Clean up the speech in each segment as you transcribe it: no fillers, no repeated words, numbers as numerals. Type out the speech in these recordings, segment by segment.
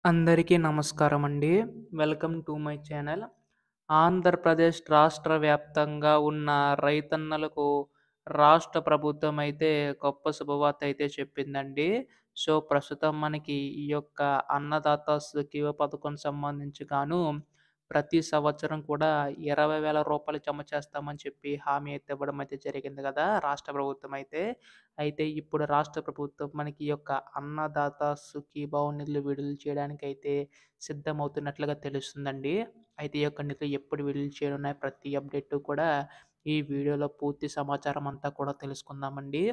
అందరికీ నమస్కారం అండి. Welcome to my channel. Andhra Pradesh రాష్ట్ర వ్యాప్తంగా ఉన్న రైతన్నలకు రాష్ట్ర ప్రభుత్వం అయితే గొప్ప శుభవార్త అయితే చెప్పిందండి. సో, ప్రస్తుతం మనకి ఈ యొక్క అన్నదాత సుఖీవ పథకం సంబంధించి గాను ప్రతి సంవత్సరం కూడా రూ. 20,000 జమ చేస్తామని చెప్పి హామీ అయితే ఇవ్వడం అయితే జరిగింది గదా! రాష్ట్ర ప్రభుత్వం అయితే. అయితే ఇప్పుడు రాష్ట్ర ప్రభుత్వం మనకి ఈ యొక్క అన్నదాత సుఖీభావ నిధులు విడుదల చేయడానికైతే సిద్ధమవుతున్నట్లుగా తెలుస్తుందండి. అయితే ఈ యొక్క నిధులు ఎప్పుడు విడుదల చేయనున్నాయి ప్రతి అప్డేటు కూడా ఈ వీడియోలో పూర్తి సమాచారం అంతా కూడా తెలుసుకుందామండి.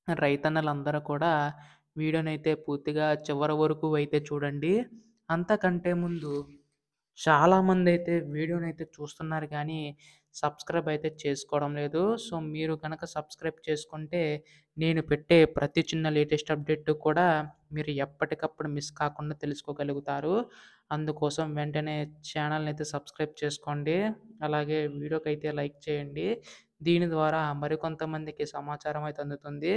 రైతన్నలందరూ కూడా వీడియోనైతే పూర్తిగా చివరి వరకు అయితే చూడండి. అంతకంటే ముందు చాలామందైతే వీడియోనైతే చూస్తున్నారు కానీ, సబ్స్క్రైబ్ అయితే చేసుకోవడం లేదు. సో, మీరు గనక సబ్స్క్రైబ్ చేసుకుంటే, నేను పెట్టే ప్రతి చిన్న లేటెస్ట్ అప్డేట్ కూడా మీరు ఎప్పటికప్పుడు మిస్ కాకుండా తెలుసుకోగలుగుతారు. అందుకోసం వెంటనే ఛానల్‌నైతే సబ్స్క్రైబ్ చేసుకోండి. అలాగే వీడియోకైతే లైక్ చేయండి. దీని ద్వారా మరికొంతమందికి సమాచారం అయితే అందుతుంది.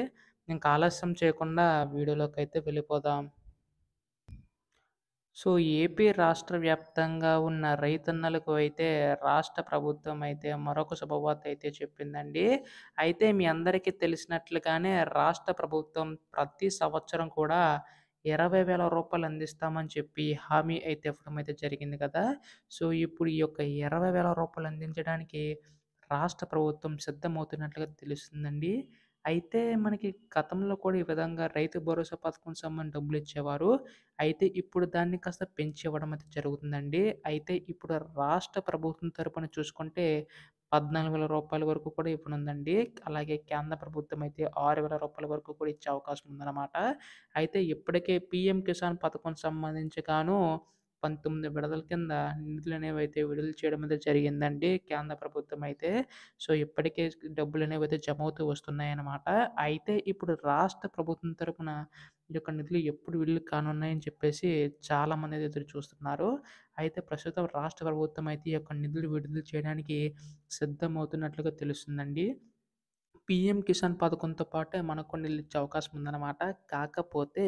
ఇంక ఆలస్యం చేయకుండా వీడియోలోకైతే వెళ్ళిపోదాం. సో, ఏపీ రాష్ట్ర వ్యాప్తంగా ఉన్న రైతన్నలకు అయితే రాష్ట్ర ప్రభుత్వం అయితే మరొక శుభవార్త అయితే చెప్పిందండి. అయితే మీ అందరికీ తెలిసినట్లుగానే రాష్ట్ర ప్రభుత్వం ప్రతి సంవత్సరం కూడా రూ. 20,000 అందిస్తామని చెప్పి హామీ అయితే ఇవ్వడం అయితే జరిగింది కదా! సో, ఇప్పుడు ఈ యొక్క రూ. 20,000 అందించడానికి రాష్ట్ర ప్రభుత్వం సిద్ధమవుతున్నట్లుగా తెలుస్తుందండి. అయితే మనకి గతంలో కూడా ఈ విధంగా రైతు భరోసా పథకం సంబంధించి డబ్బులిచ్చేవారు. అయితే ఇప్పుడు దాన్ని కాస్త పెంచి ఇవ్వడం అయితే జరుగుతుందండి. అయితే ఇప్పుడు రాష్ట్ర ప్రభుత్వం తరపున చూసుకుంటే రూ. 14,000 వరకు కూడా ఇవ్వనుందండి. అలాగే కేంద్ర ప్రభుత్వం అయితే రూ. 6,000 వరకు కూడా ఇచ్చే అవకాశం ఉందన్నమాట. అయితే ఇప్పటికే పీఎం కిసాన్ పథకం సంబంధించి గాను 19 విడతల కింద నిధులనేవైతే విడుదల చేయడం అయితే జరిగిందండి కేంద్ర ప్రభుత్వం అయితే. సో, ఇప్పటికే డబ్బులనేవైతే జమవుతూ వస్తున్నాయన్నమాట. అయితే ఇప్పుడు రాష్ట్ర ప్రభుత్వం తరపున ఈ యొక్క నిధులు ఎప్పుడు విడుదల కానున్నాయని చెప్పేసి చాలామంది అయితే ఎదురు చూస్తున్నారు. అయితే ప్రస్తుతం రాష్ట్ర ప్రభుత్వం అయితే ఈ యొక్క నిధులు విడుదల చేయడానికి సిద్ధమవుతున్నట్లుగా తెలుస్తుందండి. పీఎం కిసాన్ పథకంతో పాటే మనకు కొన్ని ఇచ్చే అవకాశం ఉందన్నమాట. కాకపోతే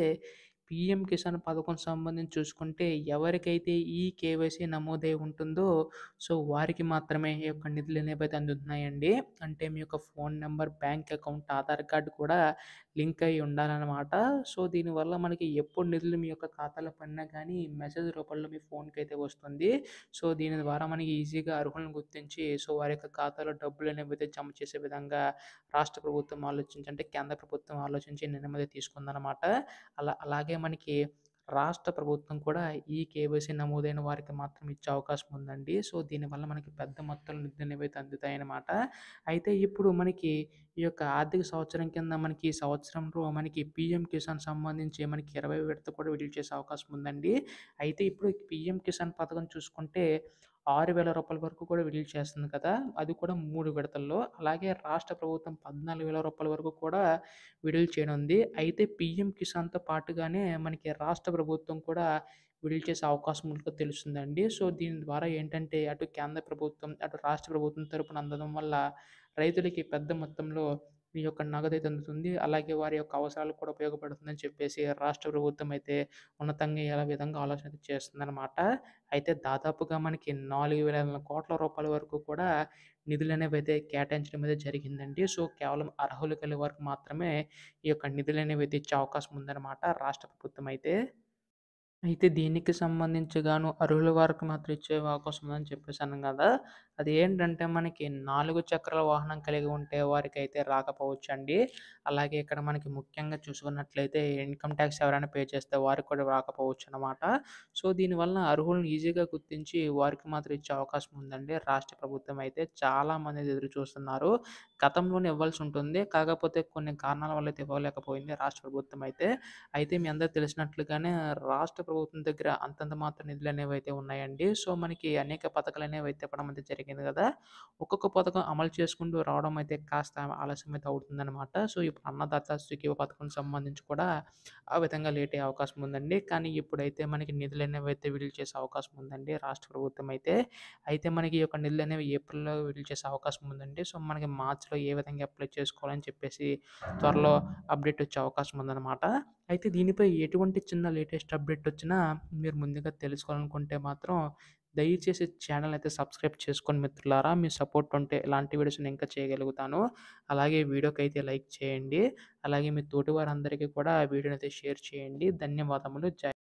పీఎం కిసాన్ పథకం సంబంధించి చూసుకుంటే ఎవరికైతే ఈ కేవైసీ నమోదై ఉంటుందో సో, వారికి మాత్రమే ఈ యొక్క నిధులనేవైతే అందుతున్నాయండి. అంటే మీ యొక్క phone number, bank account, Aadhaar card కూడా లింక్ అయ్యి ఉండాలనమాట. సో, దీనివల్ల మనకి ఎప్పుడు నిధులు మీ యొక్క ఖాతాలో పడినా కానీ మెసేజ్ రూపంలో మీ ఫోన్‌కైతే వస్తుంది. సో, దీని ద్వారా మనకి ఈజీగా అర్హులను గుర్తించి సో, వారి యొక్క ఖాతాలో డబ్బులనేవైతే జమ చేసే విధంగా రాష్ట్ర ప్రభుత్వం ఆలోచించి అంటే కేంద్ర ప్రభుత్వం ఆలోచించి నిర్ణయం అయితే తీసుకుందనమాట. అలాగే మనకి రాష్ట్ర ప్రభుత్వం కూడా ఈ కేవైసీ నమోదైన వారికి మాత్రం ఇచ్చే అవకాశం ఉందండి. సో, దీనివల్ల మనకి పెద్ద మొత్తంలో నిధులనేవైతే అందుతాయన్నమాట. అయితే ఇప్పుడు మనకి ఈ యొక్క ఆర్థిక సంవత్సరం కింద మనకి ఈ సంవత్సరంలో మనకి పీఎం కిసాన్ సంబంధించి మనకి 20 విడత కూడా విడుదల చేసే అవకాశం ఉందండి. అయితే ఇప్పుడు పీఎం కిసాన్ పథకం చూసుకుంటే రూ. 6,000 వరకు కూడా విడుదల చేస్తుంది కదా! అది కూడా 3 విడతల్లో. అలాగే రాష్ట్ర ప్రభుత్వం రూ. 14,000 వరకు కూడా విడుదల చేయనుంది. అయితే పీఎం కిసాన్‌తో పాటుగానే మనకి రాష్ట్ర ప్రభుత్వం కూడా విడుదల చేసే అవకాశం ఉన్నట్లు తెలుస్తుందండి. సో, దీని ద్వారా ఏంటంటే అటు కేంద్ర ప్రభుత్వం, అటు రాష్ట్ర ప్రభుత్వం తరపున అందడం వల్ల రైతులకి పెద్ద మొత్తంలో ఈ యొక్క నగదైతే అందుతుంది. అలాగే వారి యొక్క అవసరాలకు కూడా ఉపయోగపడుతుందని చెప్పేసి రాష్ట్ర ప్రభుత్వం అయితే ఉన్నతంగా ఈ విధంగా ఆలోచన చేస్తుందనమాట. అయితే దాదాపుగా మనకి 4,000,00,00,000 వరకు కూడా నిధులనేవైతే కేటాయించడం అయితే జరిగిందండి. సో, కేవలం అర్హులు గల వారికి మాత్రమే ఈ యొక్క నిధులనేవైతే ఇచ్చే అవకాశం ఉందన్నమాట రాష్ట్ర ప్రభుత్వం అయితే. అయితే దీనికి సంబంధించి గాను అర్హుల వారికి మాత్రం ఇచ్చే అవకాశం ఉందని చెప్పేసాను గదా! అది ఏంటంటే మనకి 4 చక్రాల వాహనం కలిగి ఉంటే వారికైతే రాకపోవచ్చండి. అలాగే ఇక్కడ మనకి ముఖ్యంగా చూసుకున్నట్లయితే ఇన్‌కమ్ టాక్స్ ఎవరైనా పే చేస్తే వారికి కూడా రాకపోవచ్చనమాట. సో, దీనివల్ల అర్హులను ఈజీగా గుర్తించి వారికి మాత్రం ఇచ్చే అవకాశం ఉందండి. రాష్ట్ర ప్రభుత్వం అయితే చాలామంది ఎదురు చూస్తున్నారు. గతంలోనే ఇవ్వాల్సి ఉంటుంది. కాకపోతే కొన్ని కారణాల వల్ల అయితే ఇవ్వలేకపోయింది రాష్ట్ర ప్రభుత్వం అయితే. అయితే మీ అందరికి తెలిసినట్లుగానే రాష్ట్ర ప్రభుత్వం దగ్గర అంతంత మాత్రం నిధులనేవైతే ఉన్నాయండి. సో, మనకి అనేక పథకాలనేవైతే ఇవ్వడం అయితే జరిగింది గదా! ఒక్కొక్క పథకం అమలు చేసుకుంటూ రావడం అయితే కాస్త ఆలస్యం అయితే అవుతుందనమాట. సో, ఇప్పుడు అన్నదాత సుఖీభ పథకం సంబంధించి కూడా ఆ విధంగా లేట్ అయ్యే అవకాశం ఉందండి. కానీ ఇప్పుడైతే మనకి నిధులనేవైతే విడుదల చేసే అవకాశం ఉందండి రాష్ట్ర ప్రభుత్వం అయితే. అయితే మనకి ఈ యొక్క నిధులనేవి ఏప్రిల్‌లో విడుదల చేసే అవకాశం ఉందండి. సో, మనకి మార్చ్‌లో ఏ విధంగా అప్లై చేసుకోవాలని చెప్పేసి త్వరలో అప్డేట్ వచ్చే అవకాశం ఉందనమాట. అయితే దీనిపై ఎటువంటి చిన్న లేటెస్ట్ అప్డేట్ వచ్చినా మీరు ముందుగా తెలుసుకోవాలనుకుంటే మాత్రం దయచేసి ఛానల్ అయితే సబ్స్క్రైబ్ చేసుకోండి మిత్రులారా. మీ సపోర్ట్ ఉంటే ఇలాంటి వీడియోస్ నేను ఇంకా చేయగలుగుతాను. అలాగే వీడియోకైతే లైక్ చేయండి. అలాగే మీ తోటి వారందరికీ కూడా వీడియోనైతే షేర్ చేయండి. ధన్యవాదములు.